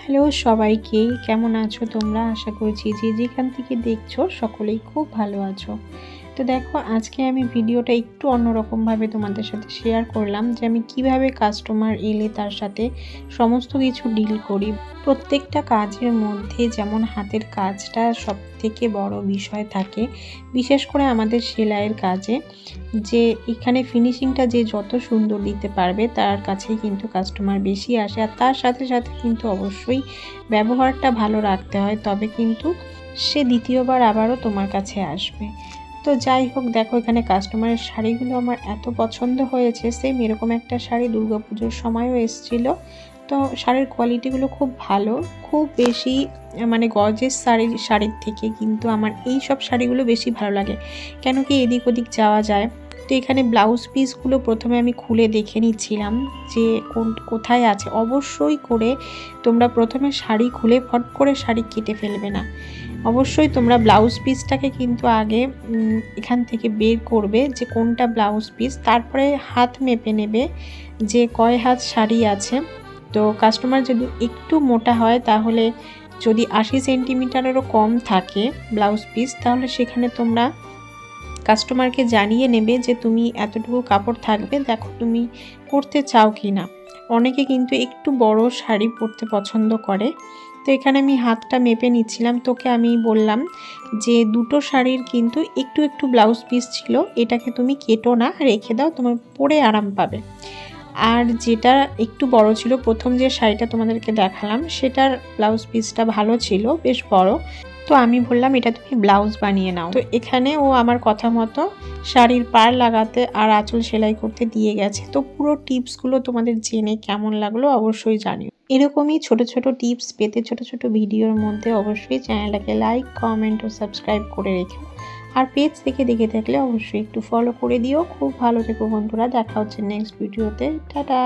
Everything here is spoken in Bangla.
হ্যালো সবাইকে, কেমন আছো তোমরা? আশা করছি যে যেখান থেকে দেখছো সকলেই খুব ভালো আছো। তো দেখো, আজকে আমি ভিডিওটা একটু অন্যরকমভাবে তোমাদের সাথে শেয়ার করলাম যে আমি কিভাবে কাস্টমার এলে তার সাথে সমস্ত কিছু ডিল করি। প্রত্যেকটা কাজের মধ্যে যেমন হাতের কাজটা সব থেকে বড় বিষয় থাকে, বিশেষ করে আমাদের সেলাইয়ের কাজে, যে এখানে ফিনিশিংটা যে যত সুন্দর দিতে পারবে তার কাছেই কিন্তু কাস্টমার বেশি আসে। আর তার সাথে সাথে কিন্তু অবশ্যই ব্যবহারটা ভালো রাখতে হয়, তবে কিন্তু সে দ্বিতীয়বার আবারও তোমার কাছে আসবে। তো যাই হোক, দেখো এখানে কাস্টমারের শাড়িগুলো আমার এত পছন্দ হয়েছে। সেম এরকম একটা শাড়ি দুর্গাপুজোর সময়ও এসেছিলো। তো শাড়ির কোয়ালিটিগুলো খুব ভালো, খুব বেশি মানে গর্জিয়াস শাড়ির থেকে কিন্তু আমার এই সব শাড়িগুলো বেশি ভালো লাগে, কেন কি এদিক ওদিক যাওয়া যায়। তো এখানে ব্লাউজ পিসগুলো প্রথমে আমি খুলে দেখে নিচ্ছিলাম যে কোথায় আছে। অবশ্যই করে তোমরা প্রথমে শাড়ি খুলে ফট করে শাড়ি কেটে ফেলবে না। অবশ্যই তোমরা ব্লাউজ পিসটাকে কিন্তু আগে এখান থেকে বের করবে যে কোনটা ব্লাউজ পিস, তারপরে হাত মেপে নেবে যে কয় হাত শাড়ি আছে। তো কাস্টমার যদি একটু মোটা হয়, তাহলে যদি 80 সেন্টিমিটারেরও কম থাকে ব্লাউজ পিস, তাহলে সেখানে তোমরা কাস্টমারকে জানিয়ে নেবে যে তুমি এতটুকু কাপড় থাকবে, দেখো তুমি করতে চাও কি না। অনেকে কিন্তু একটু বড় শাড়ি পরতে পছন্দ করে। তো এখানে আমি হাতটা মেপে নিচ্ছিলাম। তোকে আমি বললাম যে দুটো শাড়ির কিন্তু একটু একটু ব্লাউজ পিস ছিল, এটাকে তুমি কেটো না, রেখে দাও, তোমার পরে আরাম পাবে। আর যেটা একটু বড় ছিল, প্রথম যে শাড়িটা তোমাদেরকে দেখালাম, সেটার ব্লাউজ পিসটা ভালো ছিল, বেশ বড়। তো আমি বললাম এটা তুমি ব্লাউজ বানিয়ে নাও। তো এখানে ও আমার কথা মতো শাড়ির পাড় লাগাতে আর আঁচল সেলাই করতে দিয়ে গেছে। তো পুরো টিপসগুলো তোমাদের জেনে কেমন লাগলো অবশ্যই জানিও। এরকমই ছোট ছোট টিপস পেতে ছোট ছোট ভিডিওর মধ্যে অবশ্যই চ্যানেলটাকে লাইক, কমেন্ট ও সাবস্ক্রাইব করে রেখো। আর পেজ থেকে দেখে থাকলে অবশ্যই একটু ফলো করে দিও। খুব ভালো থেকো বন্ধুরা, দেখা হচ্ছে নেক্সট ভিডিওতে। টাটা।